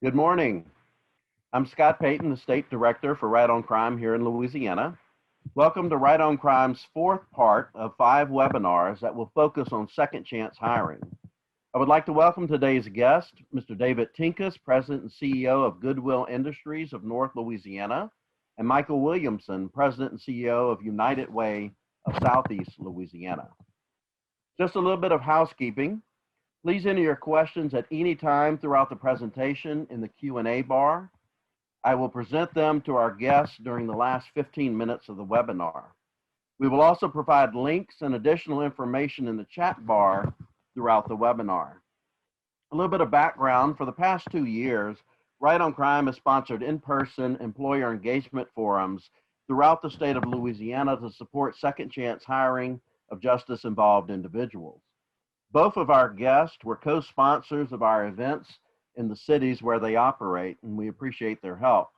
Good morning. I'm Scott Peyton, the State Director for Right on Crime here in Louisiana. Welcome to Right on Crime's fourth part of 5 webinars that will focus on second chance hiring. I would like to welcome today's guest, Mr. David Tinkis, President and CEO of Goodwill Industries of North Louisiana, and Michael Williamson, President and CEO of United Way of Southeast Louisiana. Just a little bit of housekeeping. Please enter your questions at any time throughout the presentation in the Q&A bar. I will present them to our guests during the last 15 minutes of the webinar. We will also provide links and additional information in the chat bar throughout the webinar. A little bit of background: for the past 2 years, Right on Crime has sponsored in-person employer engagement forums throughout the state of Louisiana to support second chance hiring of justice-involved individuals. Both of our guests were co-sponsors of our events in the cities where they operate, and we appreciate their help.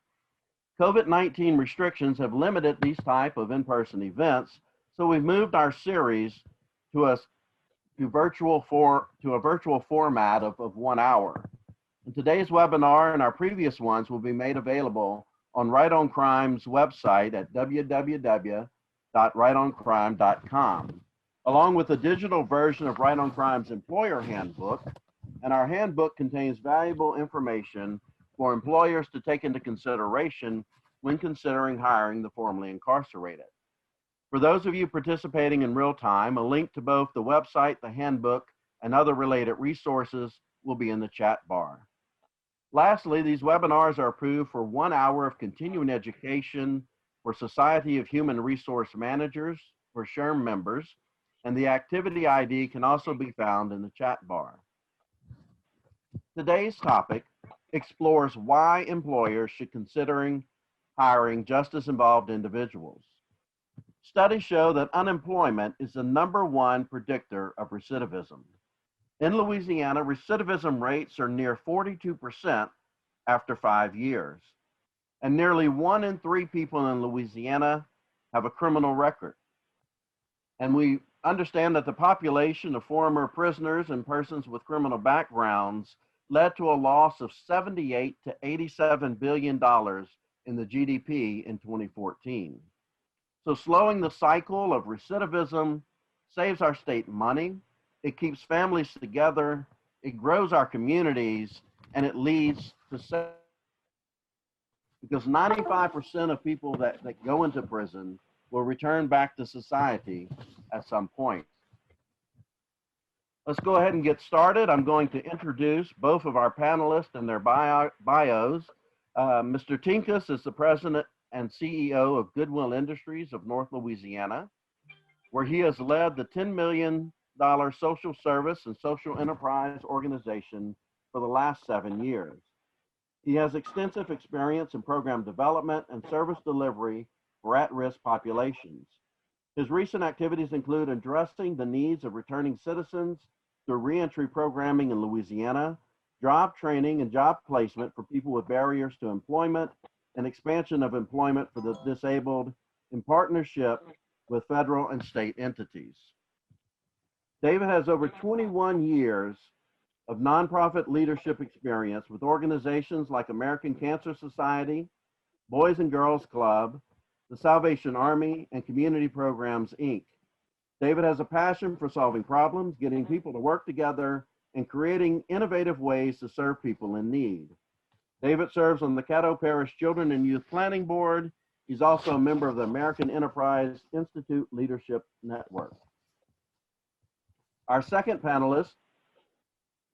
COVID-19 restrictions have limited these type of in-person events, so we've moved our series to a virtual format of 1 hour. And today's webinar and our previous ones will be made available on Right on Crime's website at www.rightoncrime.com. along with a digital version of Right on Crime's employer handbook, and our handbook contains valuable information for employers to take into consideration when considering hiring the formerly incarcerated. For those of you participating in real time, a link to both the website, the handbook, and other related resources will be in the chat bar. Lastly, these webinars are approved for 1 hour of continuing education for Society of Human Resource Managers, for SHRM members, and the activity ID can also be found in the chat bar. Today's topic explores why employers should consider hiring justice-involved individuals. Studies show that unemployment is the #1 predictor of recidivism. In Louisiana, recidivism rates are near 42% after 5 years, and nearly 1 in 3 people in Louisiana have a criminal record. And we understand that the population of former prisoners and persons with criminal backgrounds led to a loss of $78 to $87 billion in the GDP in 2014. So slowing the cycle of recidivism saves our state money, it keeps families together, it grows our communities, and it leads to safety. Because 95% of people that go into prison will return back to society at some point. Let's go ahead and get started. I'm going to introduce both of our panelists and their bios. Mr. Tinkis is the President and CEO of Goodwill Industries of North Louisiana, where he has led the $10 million social service and social enterprise organization for the last 7 years. He has extensive experience in program development and service delivery for at-risk populations. His recent activities include addressing the needs of returning citizens through reentry programming in Louisiana, job training and job placement for people with barriers to employment, and expansion of employment for the disabled in partnership with federal and state entities. David has over 21 years of nonprofit leadership experience with organizations like American Cancer Society, Boys and Girls Club, the Salvation Army, and Community Programs, Inc. David has a passion for solving problems, getting people to work together, and creating innovative ways to serve people in need. David serves on the Caddo Parish Children and Youth Planning Board. He's also a member of the American Enterprise Institute Leadership Network. Our second panelist,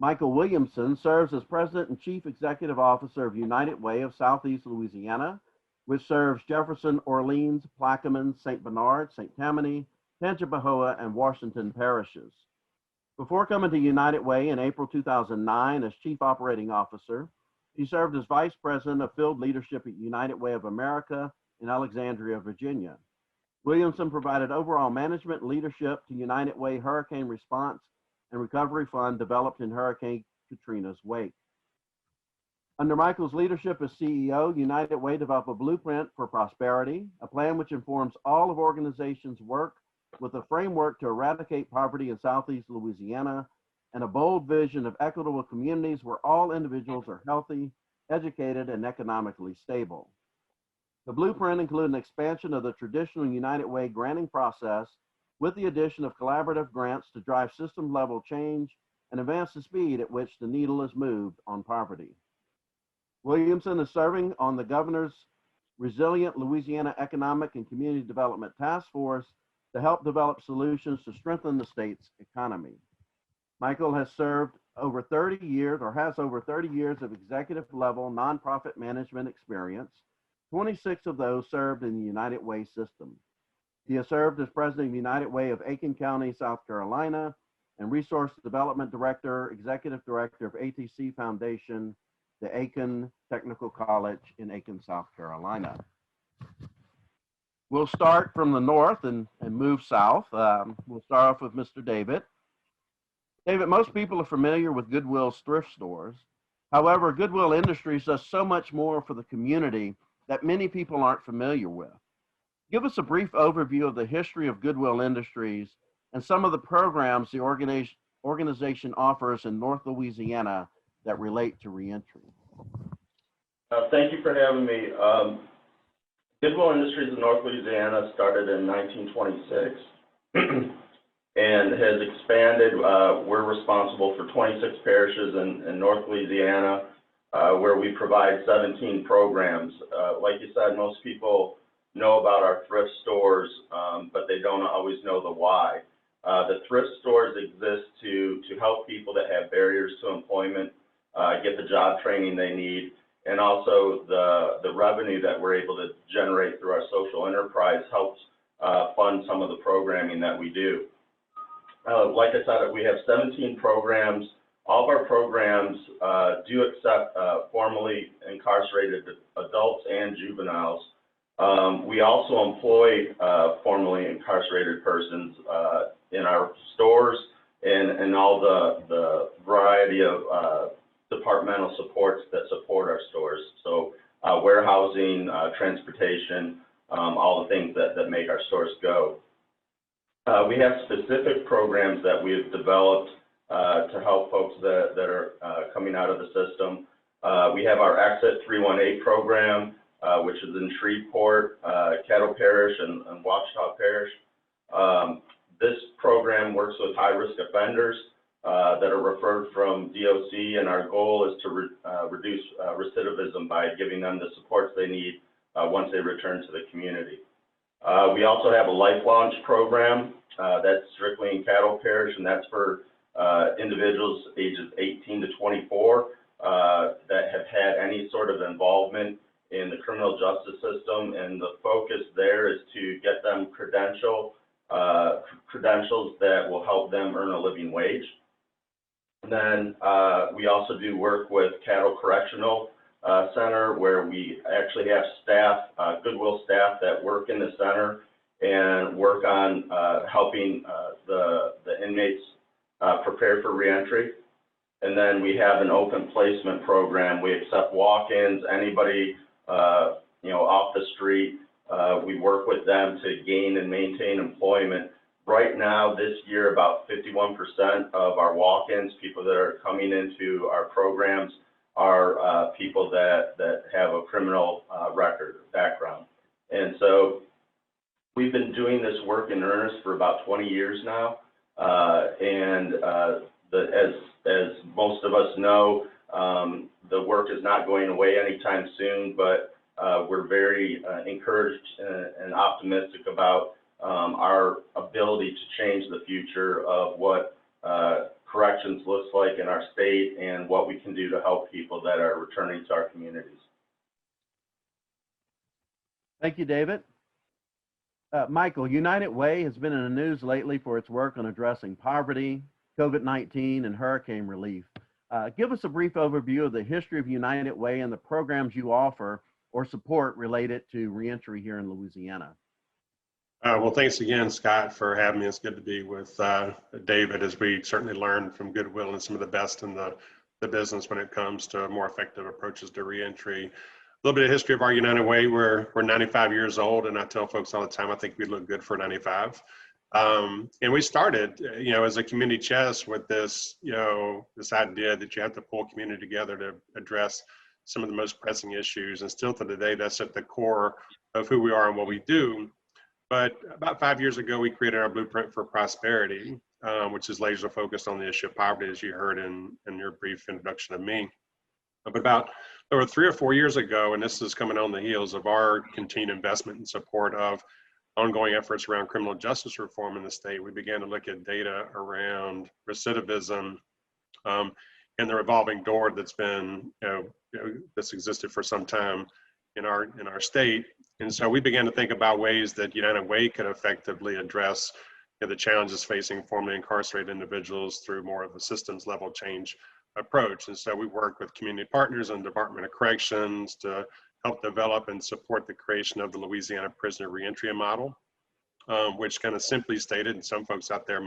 Michael Williamson, serves as President and Chief Executive Officer of United Way of Southeast Louisiana, which serves Jefferson, Orleans, Plaquemine, St. Bernard, St. Tammany, Tangipahoa, and Washington parishes. Before coming to United Way in April 2009 as Chief Operating Officer, he served as Vice President of Field Leadership at United Way of America in Alexandria, Virginia. Williamson provided overall management leadership to United Way Hurricane Response and Recovery Fund developed in Hurricane Katrina's wake. Under Michael's leadership as CEO, United Way developed a blueprint for prosperity, a plan which informs all of organizations' work with a framework to eradicate poverty in Southeast Louisiana, and a bold vision of equitable communities where all individuals are healthy, educated, and economically stable. The blueprint included an expansion of the traditional United Way granting process with the addition of collaborative grants to drive system-level change and advance the speed at which the needle is moved on poverty. Williamson is serving on the Governor's Resilient Louisiana Economic and Community Development Task Force to help develop solutions to strengthen the state's economy. Michael has served over 30 years or has over 30 years of executive level nonprofit management experience. 26 of those served in the United Way system. He has served as president of United Way of Aiken County, South Carolina, and Resource Development Director, Executive Director of ATC Foundation, the Aiken Technical College in Aiken, South Carolina. We'll start from the north and move south. We'll start off with Mr. David. David, most people are familiar with Goodwill's thrift stores. However, Goodwill Industries does so much more for the community that many people aren't familiar with. Give us a brief overview of the history of Goodwill Industries and some of the programs the organization offers in North Louisiana that relate to reentry. Thank you for having me. Goodwill Industries in North Louisiana started in 1926 and has expanded. We're responsible for 26 parishes in North Louisiana, where we provide 17 programs. Like you said, most people know about our thrift stores, but they don't always know the why. The thrift stores exist to help people that have barriers to employment get the job training they need, and also the revenue that we're able to generate through our social enterprise helps fund some of the programming that we do. Like I said, we have 17 programs. All of our programs do accept formerly incarcerated adults and juveniles. We also employ formerly incarcerated persons in our stores and all the variety of departmental supports that support our stores. So warehousing, transportation, all the things that make our stores go. We have specific programs that we've developed to help folks that are coming out of the system. We have our Exit 318 program, which is in Shreveport, Caddo Parish, and Ouachita Parish. This program works with high-risk offenders that are referred from DOC, and our goal is to reduce recidivism by giving them the supports they need once they return to the community. We also have a Life Launch program that's strictly in Caddo Parish, and that's for individuals ages 18 to 24 that have had any sort of involvement in the criminal justice system, and the focus there is to get them credentials that will help them earn a living wage. And then we also do work with Caddo Correctional Center, where we actually have staff, Goodwill staff that work in the center and work on helping the inmates prepare for reentry. And then we have an open placement program. We accept walk-ins, anybody off the street. We work with them to gain and maintain employment. Right now, this year, about 51% of our walk-ins, people that are coming into our programs, are people that have a criminal background. And so we've been doing this work in earnest for about 20 years now. As most of us know, the work is not going away anytime soon, but we're very encouraged and optimistic about our ability to change the future of what corrections looks like in our state and what we can do to help people that are returning to our communities. Thank you, David. Michael, United Way has been in the news lately for its work on addressing poverty, COVID-19, and hurricane relief. Give us a brief overview of the history of United Way and the programs you offer or support related to reentry here in Louisiana. Well, thanks again, Scott, for having me. It's good to be with David, as we certainly learned from Goodwill and some of the best in the business when it comes to more effective approaches to reentry. A little bit of history of our United Way. We're 95 years old, and I tell folks all the time, I think we look good for 95. And we started, as a community chest with this, this idea that you have to pull community together to address some of the most pressing issues. And still to today, that's at the core of who we are and what we do. But about 5 years ago, we created our Blueprint for Prosperity, which is laser focused on the issue of poverty, as you heard in your brief introduction of me. But about over 3 or 4 years ago, and this is coming on the heels of our continued investment and support of ongoing efforts around criminal justice reform in the state, we began to look at data around recidivism and the revolving door that's been, that's existed for some time in our state. And so we began to think about ways that United Way could effectively address the challenges facing formerly incarcerated individuals through more of a systems level change approach. And so we worked with community partners and Department of Corrections to help develop and support the creation of the Louisiana Prisoner Reentry Model, which kind of simply stated, and some folks out there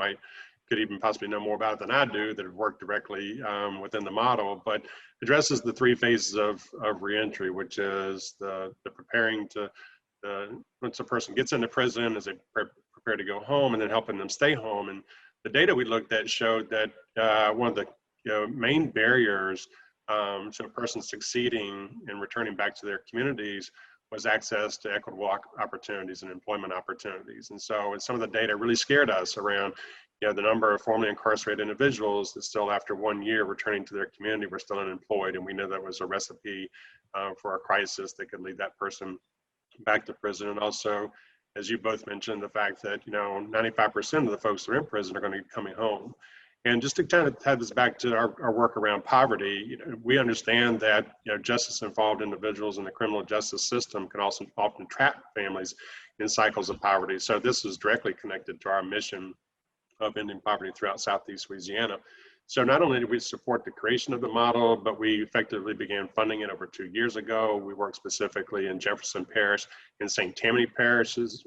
could even possibly know more about it than I do that have worked directly within the model, but addresses the 3 phases of reentry, which is the preparing to, once a person gets into prison, as they prepare to go home, and then helping them stay home. And the data we looked at showed that one of the main barriers to a person succeeding and returning back to their communities was access to equitable opportunities and employment opportunities. And so some of the data really scared us around the number of formerly incarcerated individuals that still after 1 year returning to their community were still unemployed. And we knew that was a recipe for a crisis that could lead that person back to prison. And also, as you both mentioned, the fact that 95% of the folks that are in prison are going to be coming home. And just to kind of have this back to our work around poverty, we understand that justice-involved individuals in the criminal justice system can also often trap families in cycles of poverty. So this is directly connected to our mission of ending poverty throughout Southeast Louisiana. So not only did we support the creation of the model, but we effectively began funding it over 2 years ago. We worked specifically in Jefferson Parish and St. Tammany parishes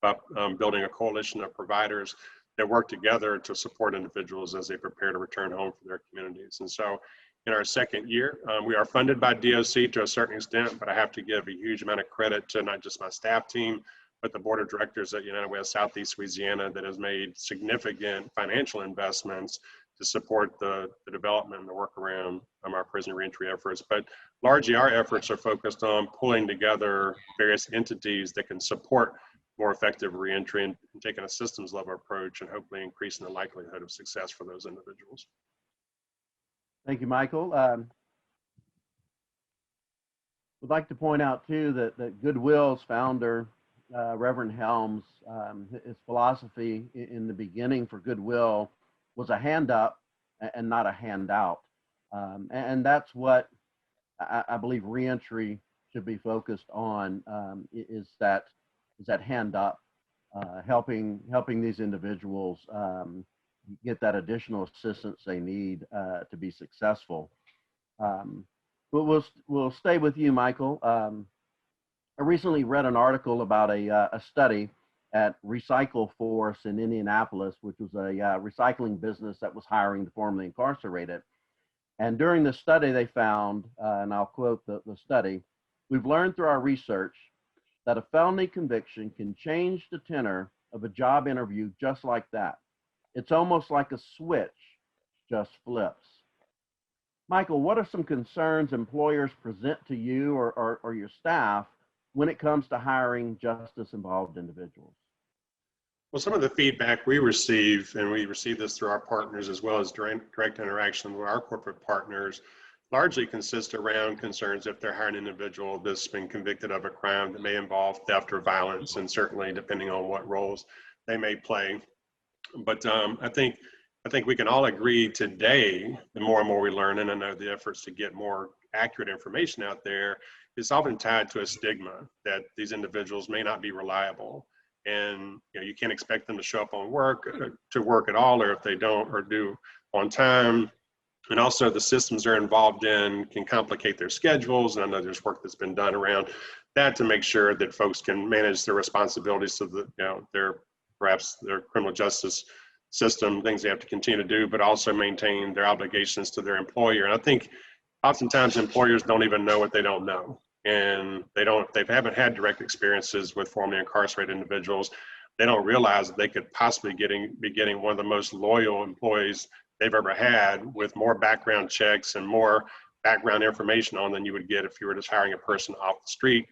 about building a coalition of providers that work together to support individuals as they prepare to return home for their communities. And so in our 2nd year, we are funded by DOC to a certain extent, but I have to give a huge amount of credit to not just my staff team, but the board of directors at United Way of Southeast Louisiana that has made significant financial investments to support the development and the work around our prisoner reentry efforts. But largely our efforts are focused on pulling together various entities that can support more effective reentry and taking a systems level approach and hopefully increasing the likelihood of success for those individuals. Thank you, Michael. Would like to point out too that Goodwill's founder, Reverend Helms, his philosophy in the beginning for Goodwill was a hand up and not a handout. And that's what I believe reentry should be focused on, is that hand up, helping these individuals get that additional assistance they need to be successful. But we'll stay with you, Michael. I recently read an article about a study at Recycle Force in Indianapolis, which was a recycling business that was hiring the formerly incarcerated. And during the study, they found, and I'll quote the study, "We've learned through our research that a felony conviction can change the tenor of a job interview just like that. It's almost like a switch just flips." Michael, what are some concerns employers present to you or your staff when it comes to hiring justice-involved individuals? Well, some of the feedback we receive, and we receive this through our partners as well as direct interaction with our corporate partners, largely consists around concerns if they're hiring an individual that's been convicted of a crime that may involve theft or violence, and certainly depending on what roles they may play. But I think we can all agree today, the more and more we learn, and I know the efforts to get more accurate information out there, is often tied to a stigma that these individuals may not be reliable. And you can't expect them to show up on to work at all, or if they don't or do on time. And also the systems they're involved in can complicate their schedules. And I know there's work that's been done around that to make sure that folks can manage their responsibilities so that perhaps their criminal justice system, things they have to continue to do, but also maintain their obligations to their employer. And I think oftentimes employers don't even know what they don't know. And they haven't had direct experiences with formerly incarcerated individuals. They don't realize that they could possibly be getting one of the most loyal employees they've ever had, with more background checks and more background information on than you would get if you were just hiring a person off the street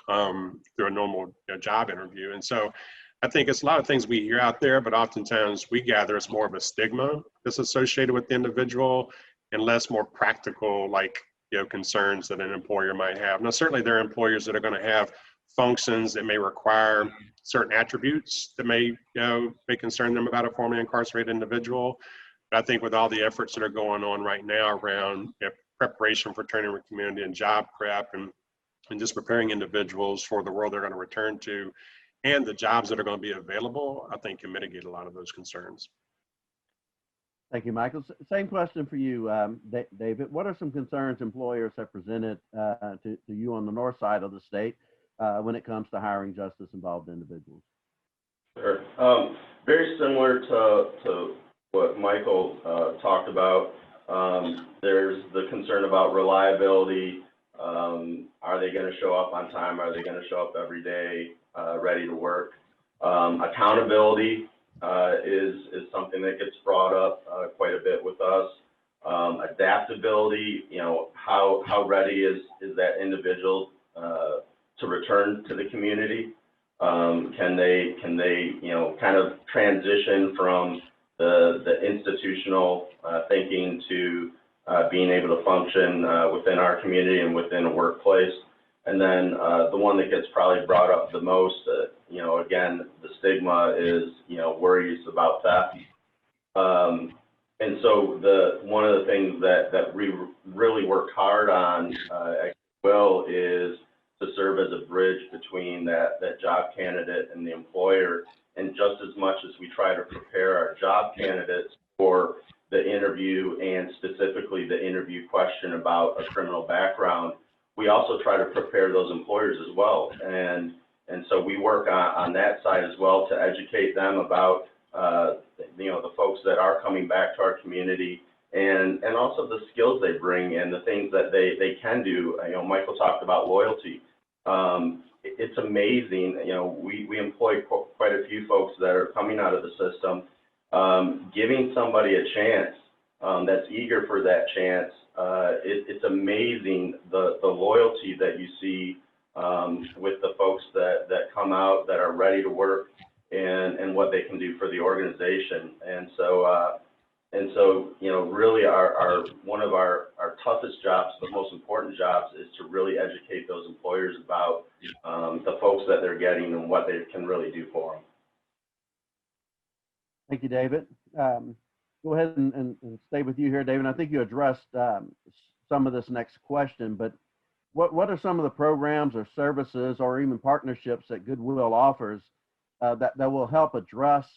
through a normal job interview. And so I think it's a lot of things we hear out there, but oftentimes we gather it's more of a stigma that's associated with the individual and less more practical, like, concerns that an employer might have. Now, certainly there are employers that are going to have functions that may require certain attributes that may concern them about a formerly incarcerated individual. But I think with all the efforts that are going on right now around preparation for returning to community and job prep and just preparing individuals for the world they're going to return to and the jobs that are going to be available, I think can mitigate a lot of those concerns. Thank you, Michael. Same question for you, David. What are some concerns employers have presented to you on the north side of the state when it comes to hiring justice-involved individuals? Sure. Very similar to what Michael talked about. There's the concern about reliability. Are they going to show up on time? Are they going to show up every day, ready to work? Accountability is something that gets brought up quite a bit with us. Adaptability, how ready is that individual to return to the community? Can they kind of transition from the institutional thinking to being able to function within our community and within a workplace? And then the one that gets probably brought up the most, again, the stigma is, worries about theft. And so one of the things that we really work hard on at Goodwill is to serve as a bridge between that job candidate and the employer. And just as much as we try to prepare our job candidates for the interview and specifically the interview question about a criminal background, we also try to prepare those employers as well. And so we work on that side as well to educate them about, the folks that are coming back to our community and also the skills they bring and the things that they can do. Michael talked about loyalty. It's amazing. We employ quite a few folks that are coming out of the system, giving somebody a chance that's eager for that chance. It's amazing the loyalty that you see with the folks that come out that are ready to work and what they can do for the organization. And so really our one of our toughest jobs, the most important jobs, is to really educate those employers about the folks that they're getting and what they can really do for them. Thank you, David. Go ahead and stay with you here, David. I think you addressed some of this next question, but what are some of the programs or services or even partnerships that Goodwill offers that will help address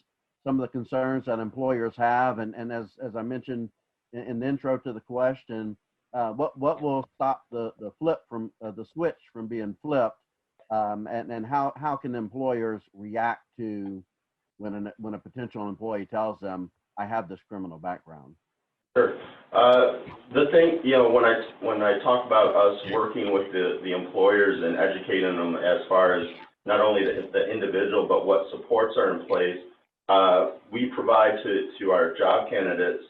some of the concerns that employers have? And as I mentioned in the intro to the question, what will stop the flip from the switch from being flipped, and how can employers react to when a potential employee tells them, I have this criminal background? Sure. The thing, when I talk about us working with the employers and educating them as far as not only the individual, but what supports are in place, we provide to our job candidates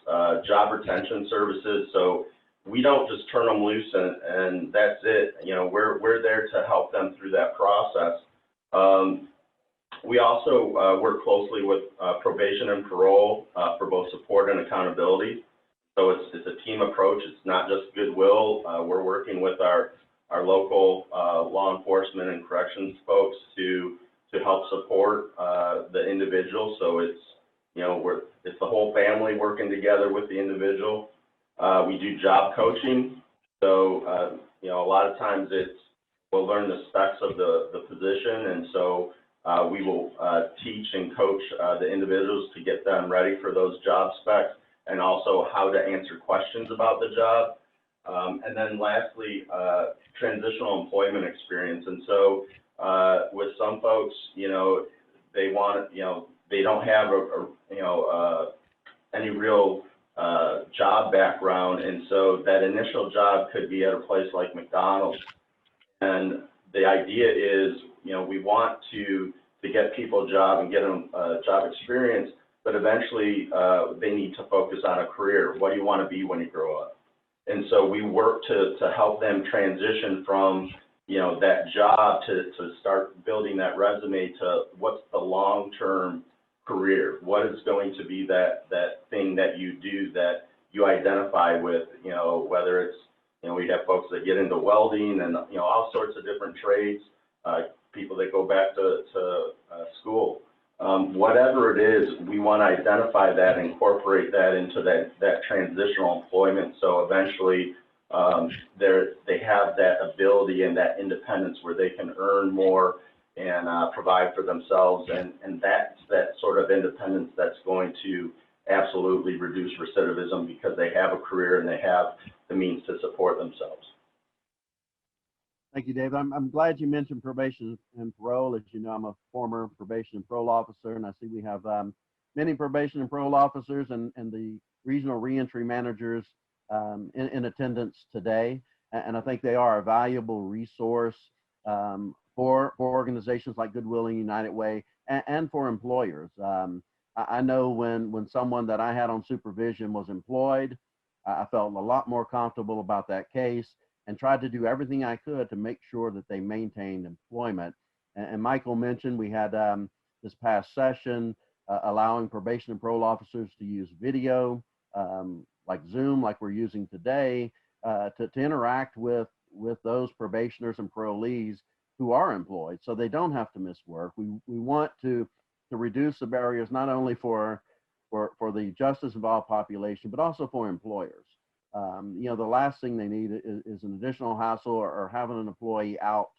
job retention services. So we don't just turn them loose and that's it. We're there to help them through that process. We also work closely with probation and parole for both support and accountability. So it's a team approach. It's not just Goodwill. We're working with our local law enforcement and corrections folks to help support the individual. So it's it's the whole family working together with the individual. We do job coaching. So a lot of times we'll learn the specs of the position, and so we will teach and coach the individuals to get them ready for those job specs, and also how to answer questions about the job. And then lastly, transitional employment experience. And so with some folks, they want, they don't have any real job background. And so that initial job could be at a place like McDonald's. And the idea is, we want to get people a job and get them job experience, but eventually they need to focus on a career. What do you want to be when you grow up? And so we work to help them transition from, you know, that job to start building that resume to what's the long-term career. What is going to be that thing that you do that you identify with, you know, whether it's, you know, we have folks that get into welding and, you know, all sorts of different trades, people that go back to school. Whatever it is, we want to identify that, incorporate that into that transitional employment. So eventually they have that ability and that independence where they can earn more and provide for themselves. And that's that sort of independence that's going to absolutely reduce recidivism because they have a career and they have the means to support themselves. Thank you, Dave. I'm glad you mentioned probation and parole. As you know, I'm a former probation and parole officer, and I see we have many probation and parole officers and the regional reentry managers in attendance today. And I think they are a valuable resource for organizations like Goodwill and United Way and for employers. I know when someone that I had on supervision was employed, I felt a lot more comfortable about that case and tried to do everything I could to make sure that they maintained employment. And Michael mentioned we had this past session allowing probation and parole officers to use video like Zoom, like we're using today, to interact with those probationers and parolees who are employed, so they don't have to miss work. We want to reduce the barriers not only for the justice involved population, but also for employers. You know, the last thing they need is an additional hassle or having an employee out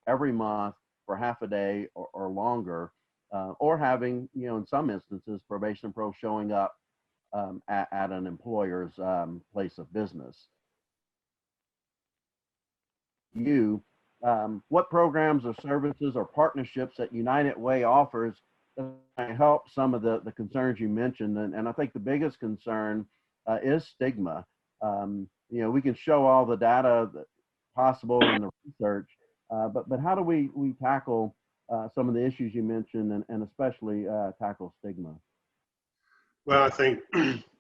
every month for half a day or longer, or having, you know, in some instances, probation and parole showing up at an employer's place of business. What programs or services or partnerships that United Way offers that help some of the concerns you mentioned? And I think the biggest concern is stigma. You know, we can show all the data that possible in the research, but how do we tackle some of the issues you mentioned and especially tackle stigma? Well, I think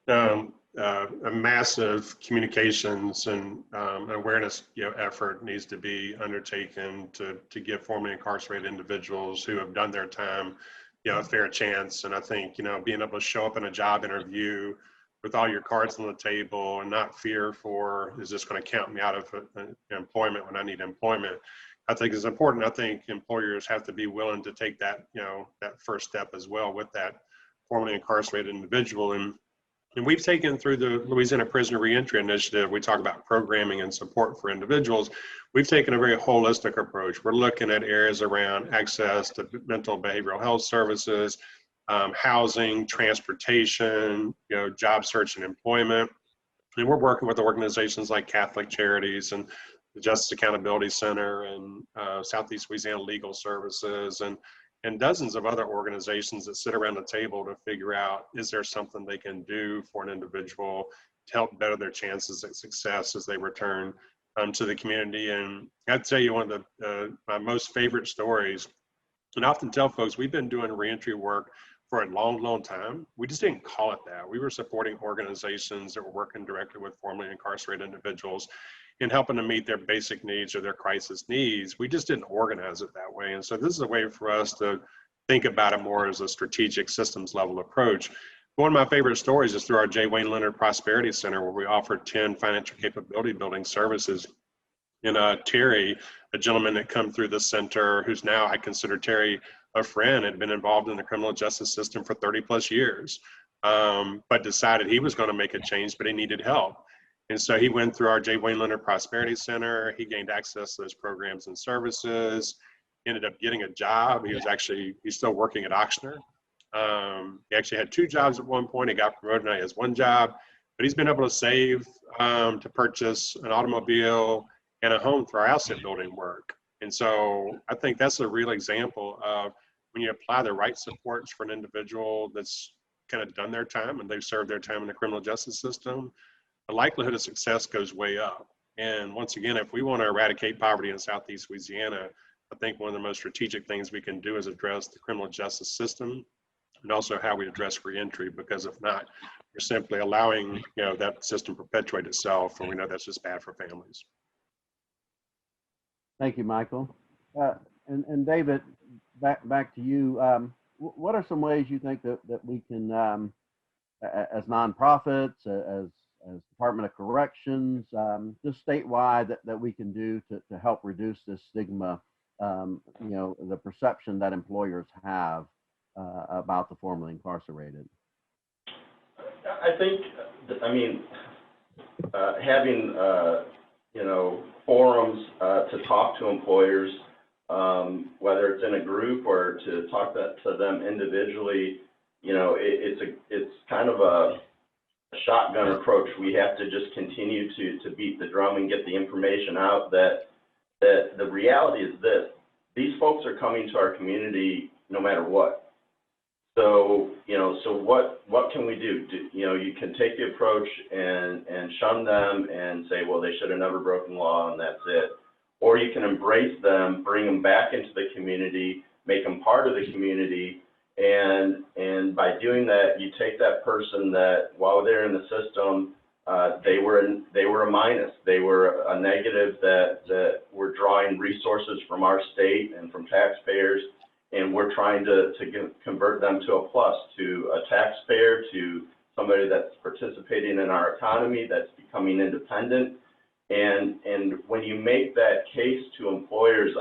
a massive communications and awareness, you know, effort needs to be undertaken to give formerly incarcerated individuals who have done their time, you know, a fair chance. And I think, you know, being able to show up in a job interview with all your cards on the table and not fear for, is this going to count me out of employment when I need employment, I think is important. I think employers have to be willing to take that, you know, that first step as well with that formerly incarcerated individual. And we've taken through the Louisiana Prisoner Reentry Initiative, we talk about programming and support for individuals. We've taken a very holistic approach. We're looking at areas around access to mental behavioral health services, housing, transportation, you know, job search and employment. And we're working with organizations like Catholic Charities and the Justice Accountability Center and Southeast Louisiana Legal Services and dozens of other organizations that sit around the table to figure out, is there something they can do for an individual to help better their chances at success as they return to the community. And I'd tell you one of my most favorite stories, and I often tell folks, we've been doing reentry work for a long, long time. We just didn't call it that. We were supporting organizations that were working directly with formerly incarcerated individuals and helping them meet their basic needs or their crisis needs. We just didn't organize it that way. And so this is a way for us to think about it more as a strategic systems level approach. One of my favorite stories is through our J. Wayne Leonard Prosperity Center, where we offer 10 financial capability building services. And Terry, a gentleman that come through the center, who's now, I consider Terry a friend, had been involved in the criminal justice system for 30 plus years, but decided he was going to make a change, but he needed help. And so he went through our J. Wayne Leonard Prosperity Center. He gained access to those programs and services, ended up getting a job. He's still working at Ochsner. He actually had 2 jobs at one point. He got promoted, now he has 1 job, but he's been able to save to purchase an automobile and a home through our asset building work. And so I think that's a real example of when you apply the right supports for an individual that's kind of done their time and they've served their time in the criminal justice system, the likelihood of success goes way up. And once again, if we want to eradicate poverty in Southeast Louisiana, I think one of the most strategic things we can do is address the criminal justice system and also how we address reentry, because if not, we're simply allowing, that system perpetuate itself, and we know that's just bad for families. Thank you, Michael. And David, back to you. What are some ways you think that we can, as nonprofits, as Department of Corrections, just statewide, that we can do to help reduce this stigma, the perception that employers have about the formerly incarcerated? I think, having, forums to talk to employers, whether it's in a group or to talk to them individually, it's kind of a shotgun approach. We have to just continue to beat the drum and get the information out that the reality is this: these folks are coming to our community no matter what. So, what can we do? You can take the approach and shun them and say, well, they should have never broken law and that's it. Or you can embrace them, bring them back into the community, make them part of the community. And by doing that, you take that person that while they're in the system, they were a minus. They were a negative that were drawing resources from our state and from taxpayers. And we're trying to convert them to a plus, to a taxpayer, to somebody that's participating in our economy, that's becoming independent. And when you make that case to employers,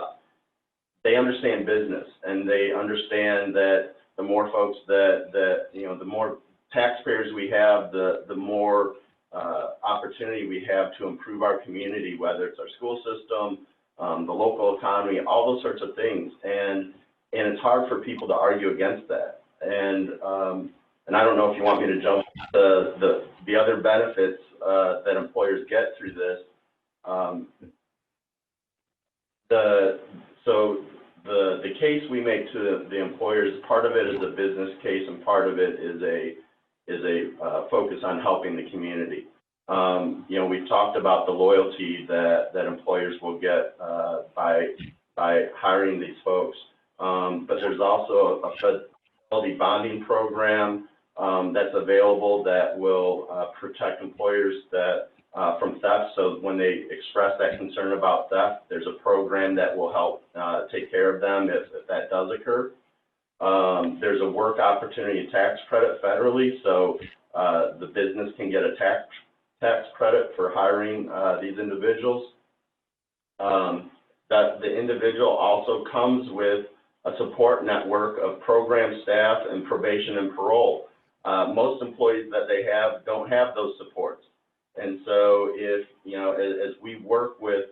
they understand business, and they understand that the more folks the more taxpayers we have, the more opportunity we have to improve our community, whether it's our school system, the local economy, all those sorts of things. And it's hard for people to argue against that. And I don't know if you want me to jump to the other benefits that employers get through this. The case we make to the employers, part of it is a business case, and part of it is a focus on helping the community. We've talked about the loyalty that employers will get by hiring these folks. But there's also a fidelity bonding program that's available that will protect employers from theft. So when they express that concern about theft, there's a program that will help take care of them if that does occur. There's a work opportunity tax credit federally, so the business can get a tax credit for hiring these individuals. That the individual also comes with a support network of program staff and probation and parole. Most employees that they have don't have those supports. And so if, as we work with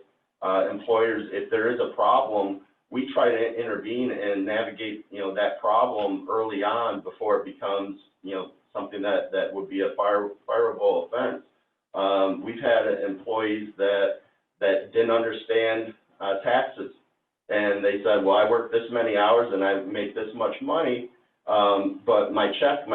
employers, if there is a problem, we try to intervene and navigate, that problem early on before it becomes, something that would be a fireable offense. We've had employees that didn't understand taxes. And they said, well, I work this many hours and I make this much money, but my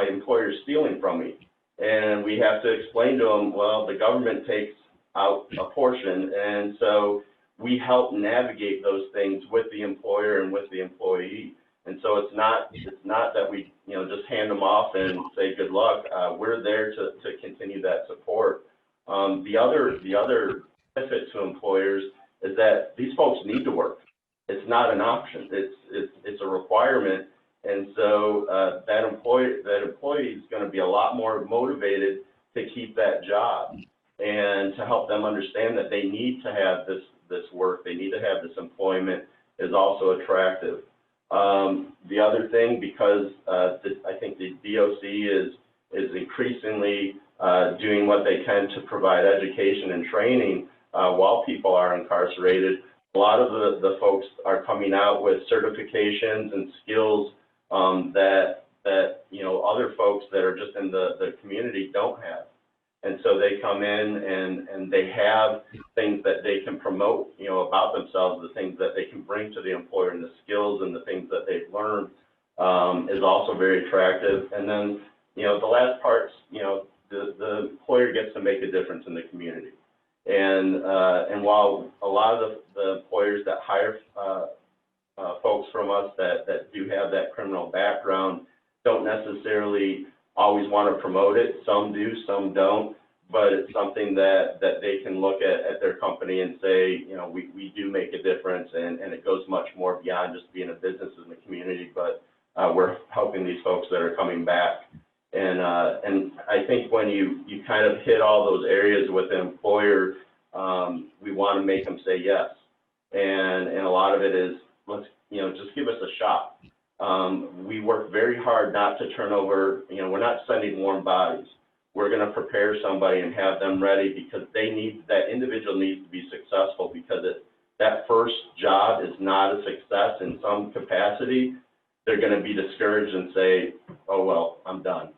employer is stealing from me. And we have to explain to them, well, the government takes out a portion. And so we help navigate those things with the employer and with the employee. And so it's not that we, just hand them off and say, good luck. We're there to continue that support. The other benefit to employers is that these folks need to work. It's not an option. It's a requirement, and so that employee is going to be a lot more motivated to keep that job, and to help them understand that they need to have this work, they need to have this employment, is also attractive. The other thing, because I think the DOC is increasingly doing what they can to provide education and training while people are incarcerated. A lot of the folks are coming out with certifications and skills that other folks that are just in the community don't have. And so they come in and they have things that they can promote, about themselves, the things that they can bring to the employer, and the skills and the things that they've learned is also very attractive. And then, the last part, the employer gets to make a difference in the community. And while a lot of the employers that hire folks from us that do have that criminal background, don't necessarily always want to promote it. Some do, some don't, but it's something that they can look at their company and say, you know, we do make a difference, and it goes much more beyond just being a business in the community, but we're helping these folks that are coming back. And I think when you kind of hit all those areas with the employer, we want to make them say yes. And a lot of it is, let's, you know, just give us a shot. We work very hard not to turn over, you know, we're not sending warm bodies. We're going to prepare somebody and have them ready, because that individual needs to be successful, because that first job is not a success in some capacity. They're going to be discouraged and say, oh, well, I'm done.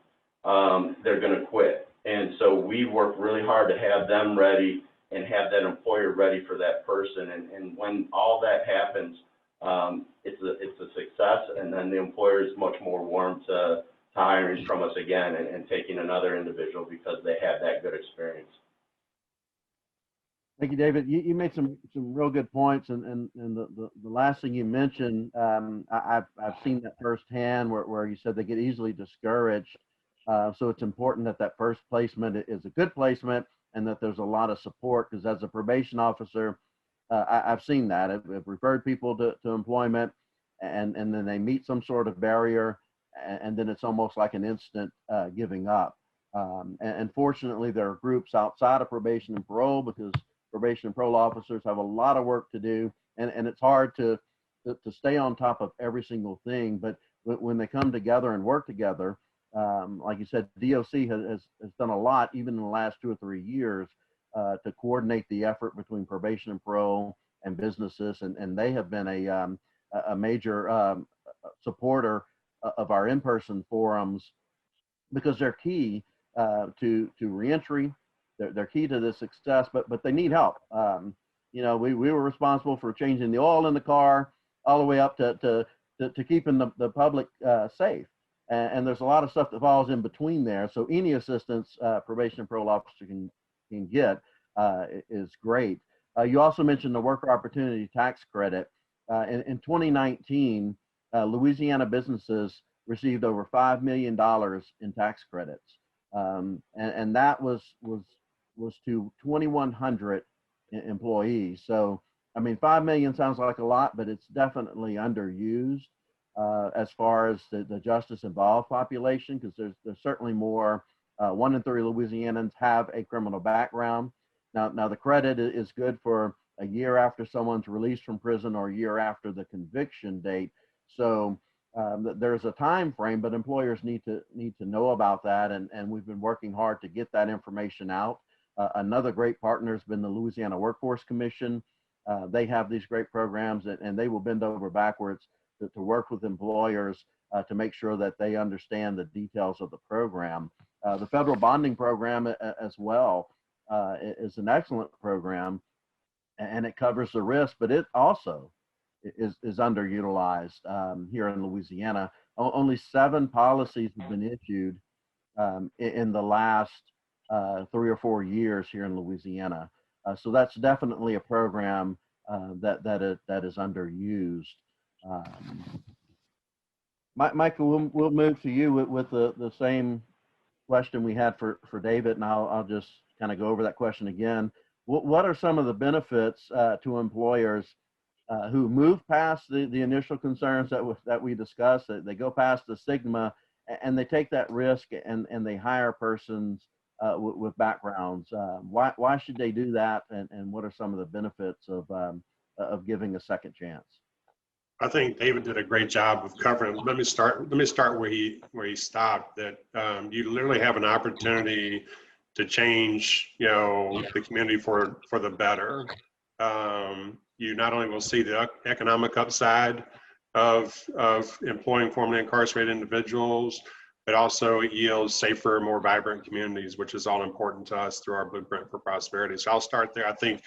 They're going to quit. And so we work really hard to have them ready and have that employer ready for that person. And when all that happens, it's a success, and then the employer is much more warm to hiring from us again and taking another individual because they had that good experience. Thank you, David. You made some real good points, and the last thing you mentioned, I've seen that firsthand, where you said they get easily discouraged. So it's important that first placement is a good placement, and that there's a lot of support, because as a probation officer, I've seen that. I've referred people to employment, and then they meet some sort of barrier, and then it's almost like an instant giving up. And fortunately, there are groups outside of probation and parole, because probation and parole officers have a lot of work to do, and it's hard to stay on top of every single thing. But when they come together and work together, like you said, DOC has done a lot, even in the last 2 or 3 years, to coordinate the effort between probation and parole and businesses, and they have been a major supporter of our in-person forums, because they're key to reentry. They're key to the success, but they need help. You know, we were responsible for changing the oil in the car, all the way up to keeping the public safe. And there's a lot of stuff that falls in between there. So any assistance probation and parole officer can get is great. You also mentioned the worker opportunity tax credit. In 2019, Louisiana businesses received over $5 million in tax credits, and that was to 2,100 employees. So, I mean, 5 million sounds like a lot, but it's definitely underused as far as the justice involved population, because there's certainly more. 1 in 3 Louisianans have a criminal background. Now the credit is good for a year after someone's released from prison, or a year after the conviction date. So there's a time frame, but employers need to know about that, and we've been working hard to get that information out. Another great partner has been the Louisiana Workforce Commission. They have these great programs, and they will bend over backwards to work with employers to make sure that they understand the details of the program. The federal bonding program as well is an excellent program, and it covers the risk, but it also is underutilized here in Louisiana. Only 7 policies have been issued in the last 3 or 4 years here in Louisiana. So that's definitely a program that is underused. Michael, we'll move to you with the same question we had for David, and I'll just kind of go over that question again. What are some of the benefits to employers who move past the initial concerns that we discussed? They go past the stigma, and they take that risk, and they hire persons with backgrounds. Why should they do that, and what are some of the benefits of giving a second chance? I think David did a great job of covering. Let me start where he stopped. That you literally have an opportunity to change, the community for the better. You not only will see the economic upside of employing formerly incarcerated individuals, but also it yields safer, more vibrant communities, which is all important to us through our Blueprint for Prosperity. So I'll start there. I think,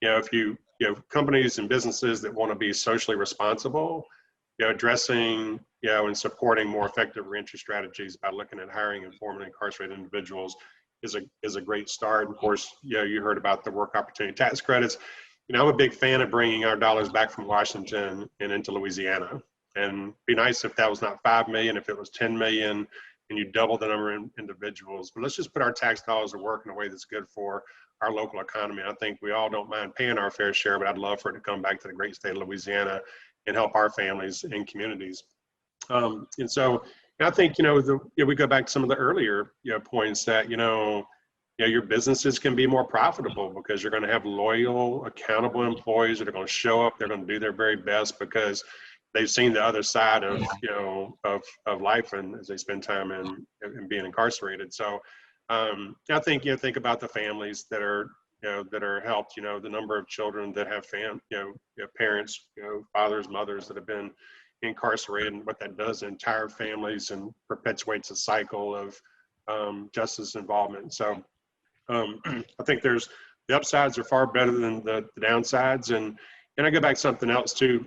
if you companies and businesses that want to be socially responsible, addressing, and supporting more effective reentry strategies by looking at hiring and formerly incarcerated individuals is a great start. Of course, you heard about the work opportunity tax credits. I'm a big fan of bringing our dollars back from Washington and into Louisiana. And be nice if that was not 5 million, if it was 10 million, and you double the number of individuals. But let's just put our tax dollars to work in a way that's good for our local economy. I think we all don't mind paying our fair share, but I'd love for it to come back to the great state of Louisiana and help our families and communities. And so I think, we go back to some of the earlier points that, your businesses can be more profitable because you're going to have loyal, accountable employees that are going to show up. They're going to do their very best because they've seen the other side of, of life, and as they spend time in being incarcerated. So I think, think about the families that are helped, the number of children that have parents, fathers, mothers that have been incarcerated, and what that does to entire families and perpetuates a cycle of justice involvement. So I think the upsides are far better than the downsides. And I go back to something else too,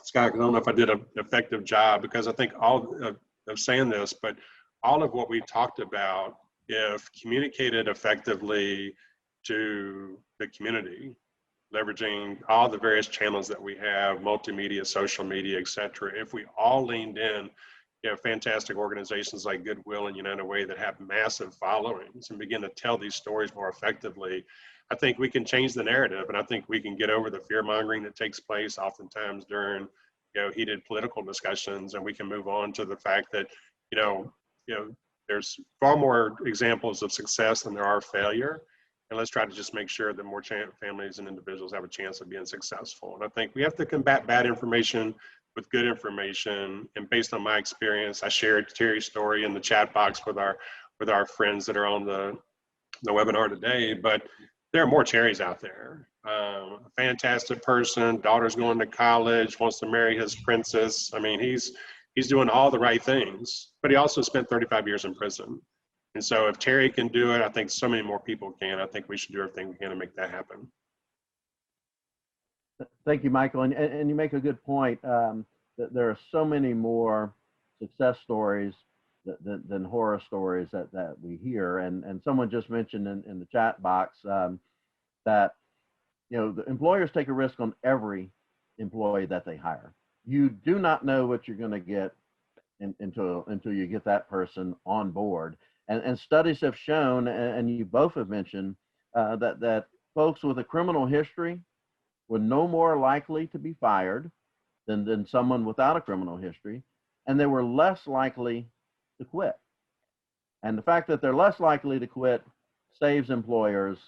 Scott, I don't know if I did an effective job, because I think all of saying this, but all of what we talked about, if communicated effectively to the community, leveraging all the various channels that we have, multimedia, social media, et cetera, if we all leaned in, fantastic organizations like Goodwill and United Way that have massive followings and begin to tell these stories more effectively, I think we can change the narrative, and I think we can get over the fear mongering that takes place oftentimes during, heated political discussions, and we can move on to the fact that, there's far more examples of success than there are failure, and let's try to just make sure that more families and individuals have a chance of being successful. And I think we have to combat bad information with good information. And based on my experience, I shared Terry's story in the chat box with our friends that are on the webinar today, but there are more Terrys out there. A fantastic person, daughter's going to college, wants to marry his princess. I mean, he's doing all the right things, but he also spent 35 years in prison. And so if Terry can do it, I think so many more people can. I think we should do everything we can to make that happen. Thank you, Michael. And you make a good point. That there are so many more success stories than horror stories that we hear. And someone just mentioned in the chat box that, the employers take a risk on every employee that they hire. You do not know what you're going to get until you get that person on board. And studies have shown, and you both have mentioned, that folks with a criminal history were no more likely to be fired than someone without a criminal history, and they were less likely to quit. And the fact that they're less likely to quit saves employers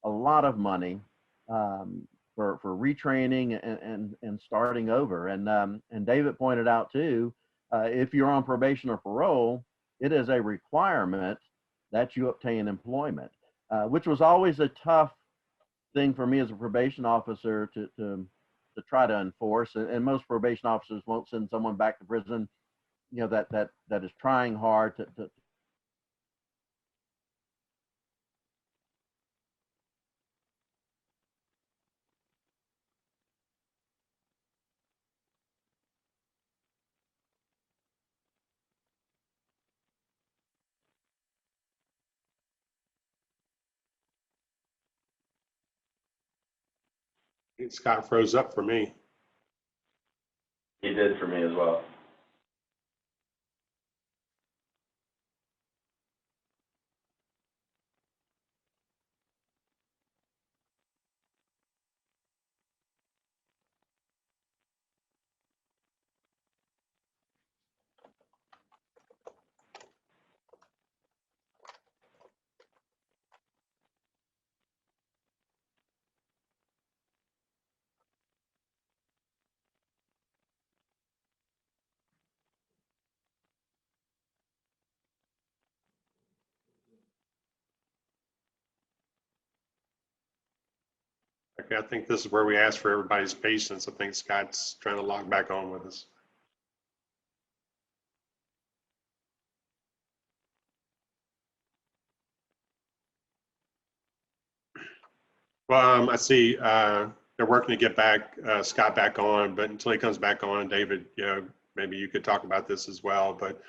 a lot of money for retraining and starting over. And David pointed out too, if you're on probation or parole, it is a requirement that you obtain employment, which was always a tough thing for me as a probation officer to try to enforce. And most probation officers won't send someone back to prison, that is trying hard to Scott froze up for me. He did for me as well. Okay, I think this is where we ask for everybody's patience. I think Scott's trying to log back on with us. Well, I see they're working to get Scott back on, but until he comes back on, David, maybe you could talk about this as well. But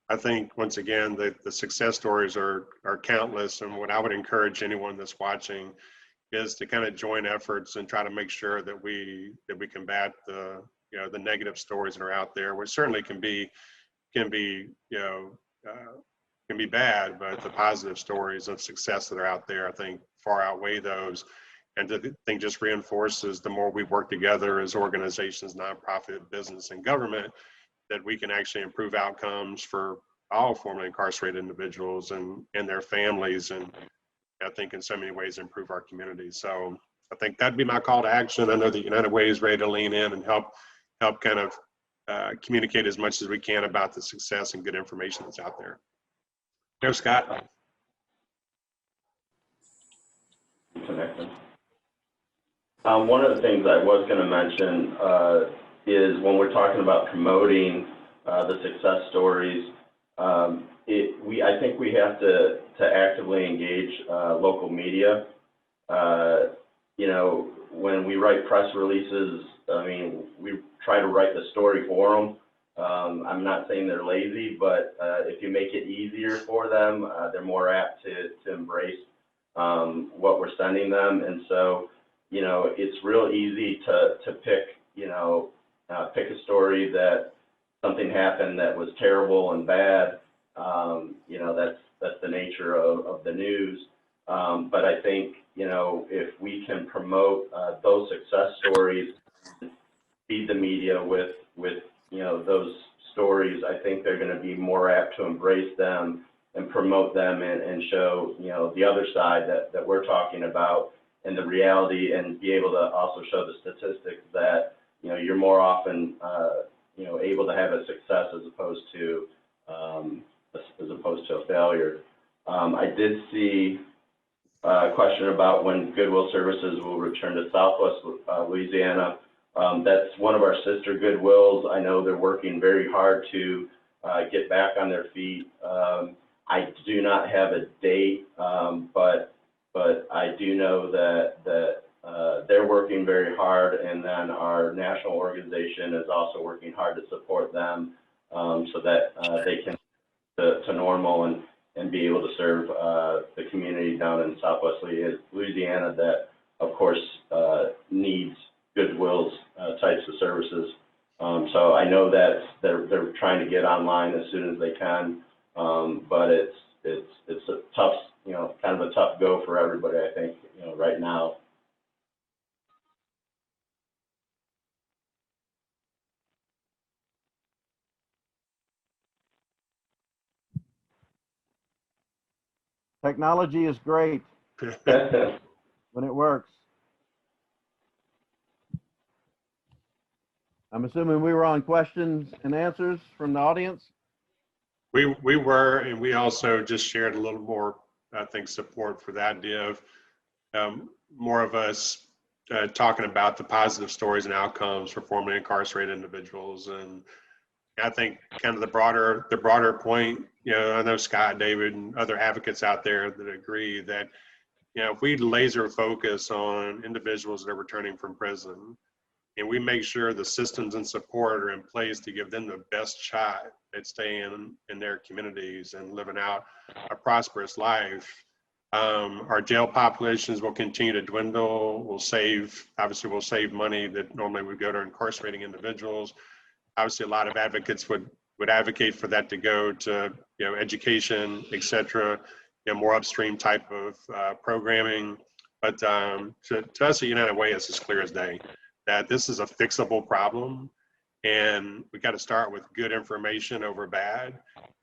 I think once again, the success stories are countless, and what I would encourage anyone that's watching is to kind of join efforts and try to make sure that we combat the the negative stories that are out there, which certainly can be bad, but the positive stories of success that are out there, I think, far outweigh those. And I think just reinforces the more we work together as organizations, nonprofit, business, and government, that we can actually improve outcomes for all formerly incarcerated individuals and their families, and I think in so many ways improve our community. So I think that'd be my call to action. I know that United Way is ready to lean in and help kind of communicate as much as we can about the success and good information that's out there. There's Scott. One of the things I was going to mention is when we're talking about promoting the success stories, I think we have to actively engage local media. When we write press releases, I mean, we try to write the story for them. I'm not saying they're lazy, but if you make it easier for them, they're more apt to embrace what we're sending them. And so, it's real easy to pick, pick a story that something happened that was terrible and bad. That's the nature of the news. But I think, if we can promote those success stories, feed the media with those stories, I think they're going to be more apt to embrace them and promote them and show, the other side that we're talking about and the reality, and be able to also show the statistics that, you're more often, able to have a success as opposed to a failure. I did see a question about when Goodwill Services will return to Southwest Louisiana. That's one of our sister Goodwills. I know they're working very hard to get back on their feet. I do not have a date, but I do know that they're working very hard, and then our national organization is also working hard to support them so that they can to normal and be able to serve the community down in Southwest Louisiana that, of course, needs Goodwill's types of services. So I know that they're trying to get online as soon as they can, but it's a tough, kind of a tough go for everybody, I think, right now. Technology is great when it works. I'm assuming we were on questions and answers from the audience. We were, and we also just shared a little more, I think, support for the idea of more of us talking about the positive stories and outcomes for formerly incarcerated individuals. And I think kind of the broader point, I know Scott, David, and other advocates out there that agree that, if we laser focus on individuals that are returning from prison, and we make sure the systems and support are in place to give them the best shot at staying in their communities and living out a prosperous life, our jail populations will continue to dwindle. We'll save money that normally would go to incarcerating individuals. Obviously, a lot of advocates would advocate for that to go to, education, et cetera, more upstream type of programming. But to us at United Way, it's as clear as day that this is a fixable problem, and we got to start with good information over bad.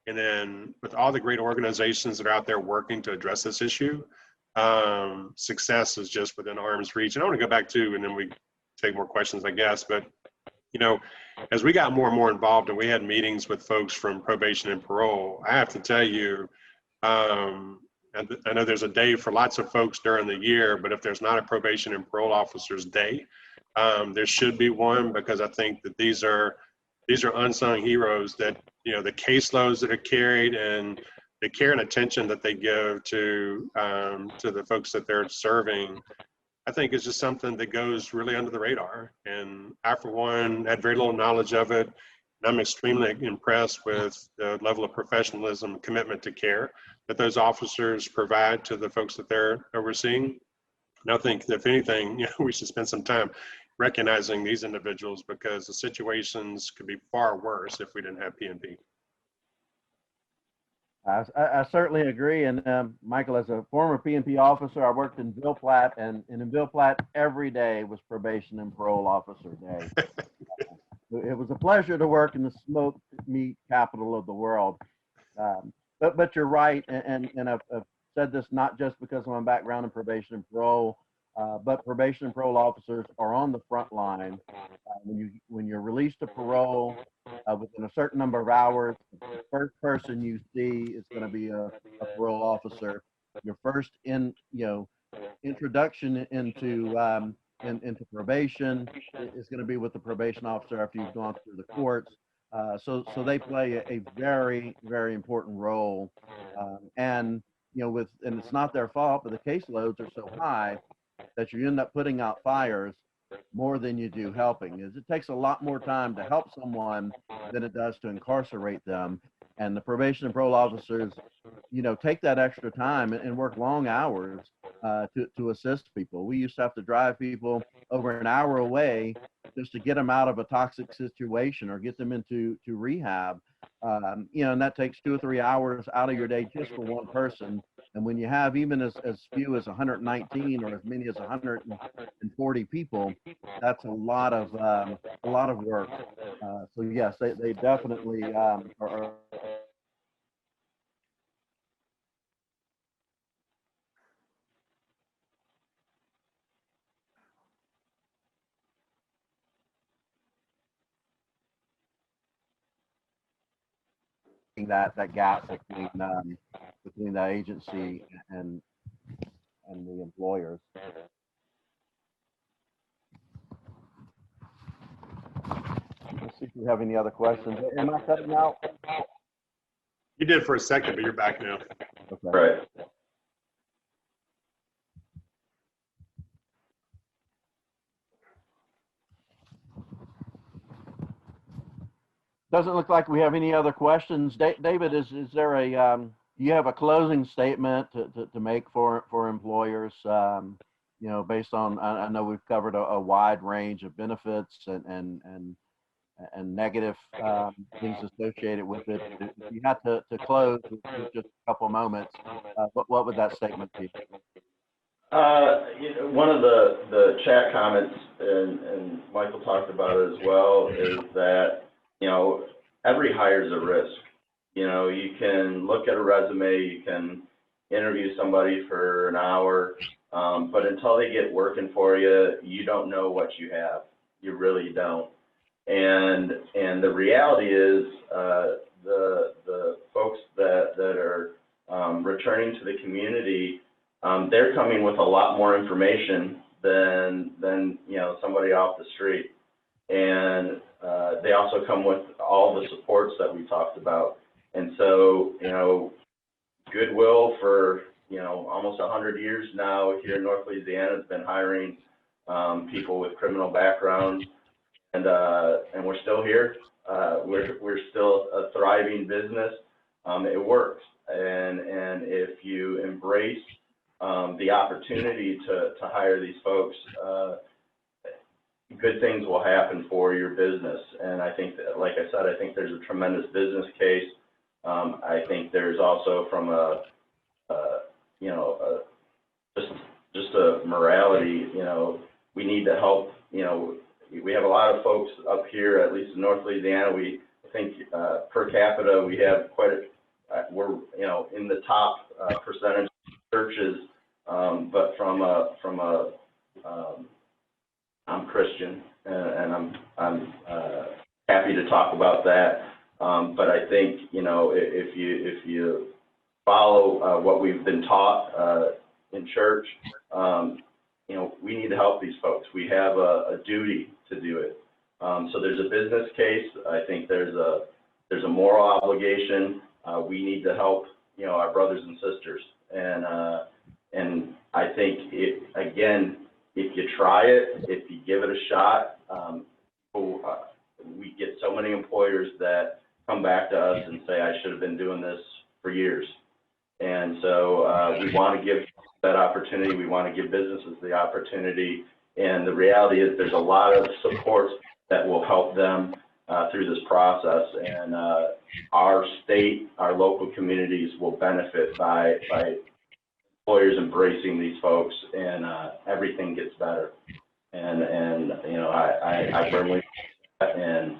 And then with all the great organizations that are out there working to address this issue, success is just within arm's reach. And I want to go back to, and then we take more questions, I guess, but as we got more and more involved and we had meetings with folks from probation and parole, I have to tell you, I know there's a day for lots of folks during the year, but if there's not a probation and parole officers day, there should be one, because I think that these are unsung heroes that, the caseloads that are carried and the care and attention that they give to the folks that they're serving, I think is just something that goes really under the radar. And I, for one, had very little knowledge of it. And I'm extremely impressed with the level of professionalism, commitment to care that those officers provide to the folks that they're overseeing. And I think, if anything, we should spend some time recognizing these individuals because the situations could be far worse if we didn't have PNP. I certainly agree. And Michael, as a former PNP officer, I worked in Ville Platte, and in Ville Platte, every day was probation and parole officer day. It was a pleasure to work in the smoked meat capital of the world. But you're right, and I've said this not just because of my background in probation and parole, but probation and parole officers are on the front line. When you're released to parole, within a certain number of hours, the first person you see is going to be a parole officer. Your first introduction into probation is going to be with the probation officer after you've gone through the courts. So they play a very, very important role. And it's not their fault, but the caseloads are so high that you end up putting out fires more than you do helping. It takes a lot more time to help someone than it does to incarcerate them. And the probation and parole officers, take that extra time and work long hours to assist people. We used to have to drive people over an hour away just to get them out of a toxic situation or get them into rehab. And that takes 2 or 3 hours out of your day just for one person. And when you have even as few as 119 or as many as 140 people, that's a lot of work. So yes, they definitely are. That gap between the agency and the employers. Let's see if we have any other questions. Am I cutting out? You did for a second, but you're back now. Okay. Right. Doesn't look like we have any other questions. David, is there you have a closing statement to make for employers, based on, I know we've covered a wide range of benefits and negative things associated with it. If you had to close with just a couple of moments, what would that statement be? One of the chat comments, and Michael talked about it as well, is that every hire is a risk. You can look at a resume, you can interview somebody for an hour, but until they get working for you, you don't know what you have. You really don't. And the reality is, the folks that are returning to the community, they're coming with a lot more information than somebody off the street. And they also come with all the supports that we talked about. And so, Goodwill for, almost 100 years now here in North Louisiana has been hiring people with criminal backgrounds, and we're still here. We're still a thriving business. It works. And if you embrace the opportunity to hire these folks, good things will happen for your business. And I think that, like I said, I think there's a tremendous business case. I think there's also from just a morality, we need to help, we have a lot of folks up here, at least in North Louisiana. I think per capita, we have we're, in the top percentage of churches, but I'm Christian, and I'm happy to talk about that. But I think, if you follow what we've been taught in church, we need to help these folks. We have a duty to do it. So there's a business case. I think there's a moral obligation. We need to help, our brothers and sisters. And I think again, if you try it, if you give it a shot, we get so many employers that come back to us and say, I should have been doing this for years. And so we want to give that opportunity. We want to give businesses the opportunity. And the reality is there's a lot of support that will help them through this process. And our state, our local communities will benefit by employers embracing these folks, and everything gets better. And you know, I firmly believe that, and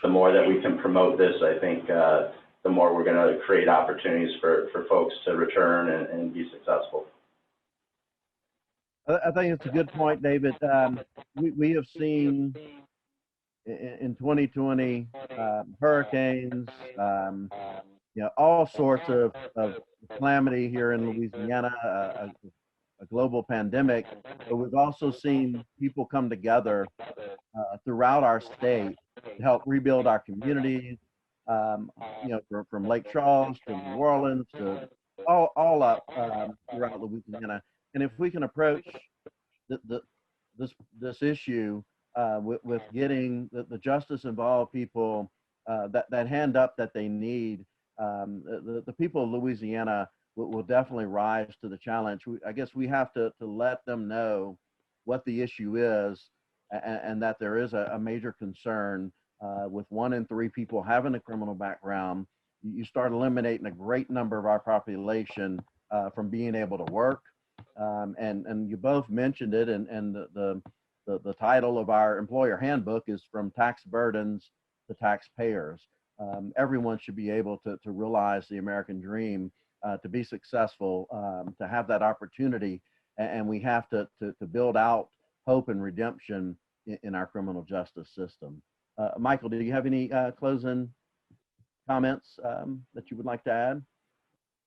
the more that we can promote this, I think the more we're going to create opportunities for folks to return and be successful. I think it's a good point, David. We have seen in 2020 hurricanes, you know, all sorts of calamity here in Louisiana, a global pandemic, but we've also seen people come together throughout our state to help rebuild our communities, you know, from Lake Charles to New Orleans to all up throughout Louisiana. And if we can approach this issue with getting the justice-involved people that hand up that they need, the people of Louisiana will definitely rise to the challenge. I guess we have to let them know what the issue is, and that there is a major concern with 1 in 3 people having a criminal background. You start eliminating a great number of our population from being able to work. And you both mentioned it, and the title of our employer handbook is From Tax Burdens to Taxpayers. Everyone should be able to realize the American dream, to be successful, to have that opportunity, and we have to build out hope and redemption in our criminal justice system. Michael, do you have any closing comments that you would like to add?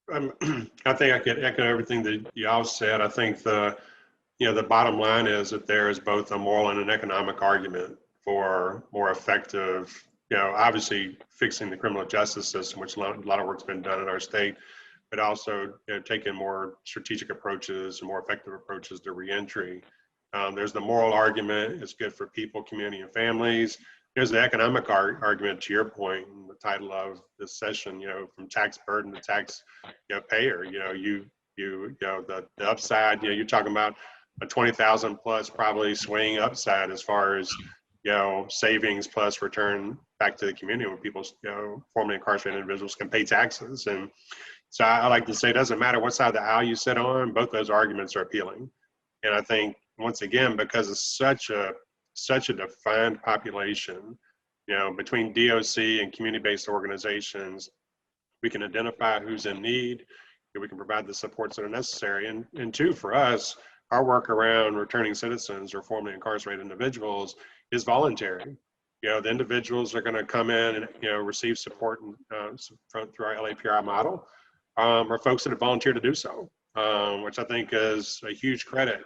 I think I could echo everything that y'all said. I think the bottom line is that there is both a moral and an economic argument for more effective, obviously fixing the criminal justice system, which a lot of work's been done in our state, but also taking more strategic approaches and more effective approaches to reentry. There's the moral argument. It's good for people, community, and families. There's the economic argument, to your point, in the title of this session, from tax burden to tax payer. The upside, you're talking about a 20,000 plus probably swing upside as far as, savings plus return back to the community when people, formerly incarcerated individuals can pay taxes. And so I like to say, it doesn't matter what side of the aisle you sit on, both those arguments are appealing. And I think, once again, because it's such a defined population, between DOC and community-based organizations, we can identify who's in need, and we can provide the supports that are necessary. And two, for us, our work around returning citizens or formerly incarcerated individuals is voluntary. The individuals are going to come in and receive support through our LAPRI model, are folks that have volunteered to do so, which I think is a huge credit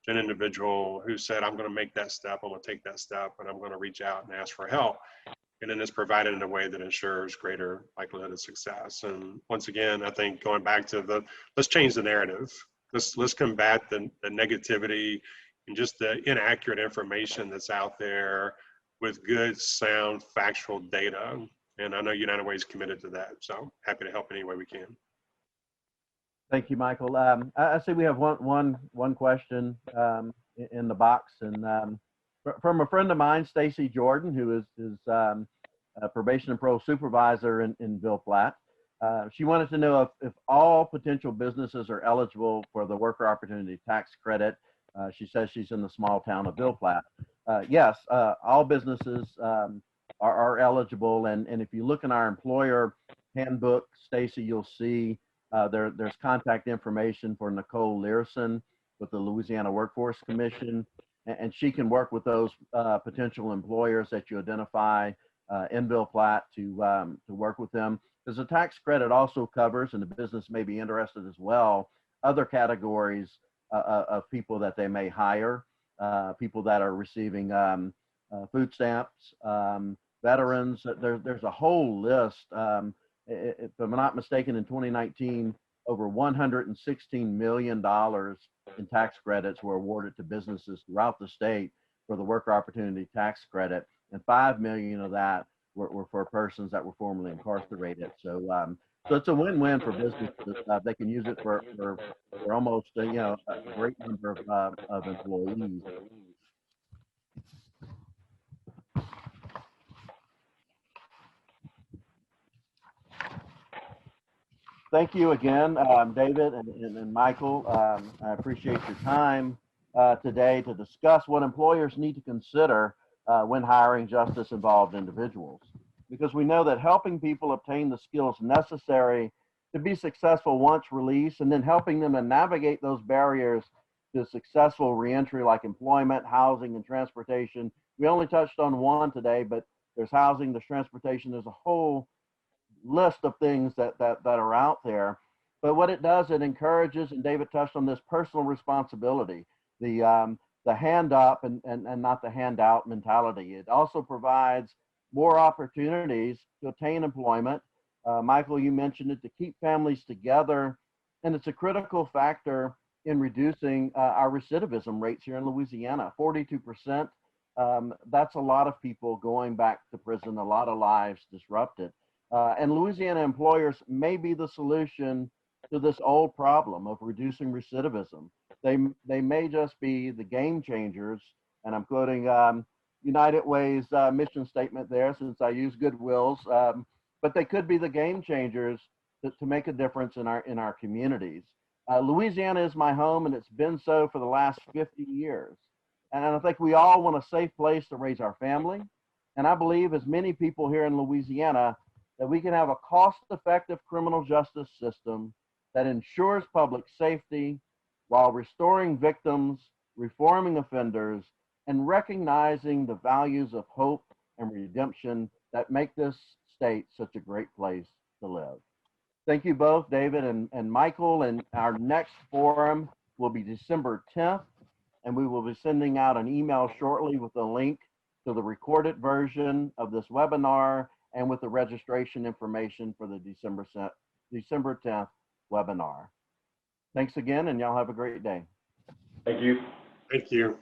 to an individual who said, I'm going to make that step, I'm going to take that step, and I'm going to reach out and ask for help. And then it's provided in a way that ensures greater likelihood of success. And once again, I think going back to let's change the narrative. Let's combat the negativity and just the inaccurate information that's out there with good, sound, factual data. And I know United Way is committed to that. So happy to help any way we can. Thank you, Michael. I see we have one question in the box, and from a friend of mine, Stacy Jordan, who is a probation and parole supervisor in Ville Platte. She wanted to know if all potential businesses are eligible for the worker opportunity tax credit. She says she's in the small town of Ville Platte. Yes, all businesses are eligible, and if you look in our employer handbook, Stacy, you'll see there's contact information for Nicole Learson with the Louisiana Workforce Commission, and she can work with those potential employers that you identify in Ville Platte to work with them. Because the tax credit also covers, and the business may be interested as well, other categories of people that they may hire, people that are receiving food stamps, veterans. There's a whole list. If I'm not mistaken, in 2019, over $116 million in tax credits were awarded to businesses throughout the state for the worker opportunity tax credit, and $5 million of that were for persons that were formerly incarcerated. So So it's a win-win for businesses. They can use it for almost a great number of employees. Thank you again, David and Michael. I appreciate your time today to discuss what employers need to consider when hiring justice-involved individuals. Because we know that helping people obtain the skills necessary to be successful once released, and then helping them to navigate those barriers to successful reentry like employment, housing, and transportation. We only touched on one today, but there's housing, there's transportation, there's a whole list of things that are out there. But what it does, it encourages, and David touched on this, personal responsibility, the hand up and not the handout mentality. It also provides more opportunities to obtain employment. Michael, you mentioned it, to keep families together, and it's a critical factor in reducing our recidivism rates here in Louisiana. 42%, that's a lot of people going back to prison, a lot of lives disrupted. And Louisiana employers may be the solution to this old problem of reducing recidivism. They may just be the game changers, and I'm quoting United Way's mission statement there, since I use Goodwill's, but they could be the game changers to make a difference in our communities. Louisiana is my home, and it's been so for the last 50 years. And I think we all want a safe place to raise our family. And I believe, as many people here in Louisiana, that we can have a cost-effective criminal justice system that ensures public safety while restoring victims, reforming offenders, and recognizing the values of hope and redemption that make this state such a great place to live. Thank you both, David and Michael. And our next forum will be December 10th, and we will be sending out an email shortly with a link to the recorded version of this webinar and with the registration information for the December 10th webinar. Thanks again, and y'all have a great day. Thank you. Thank you.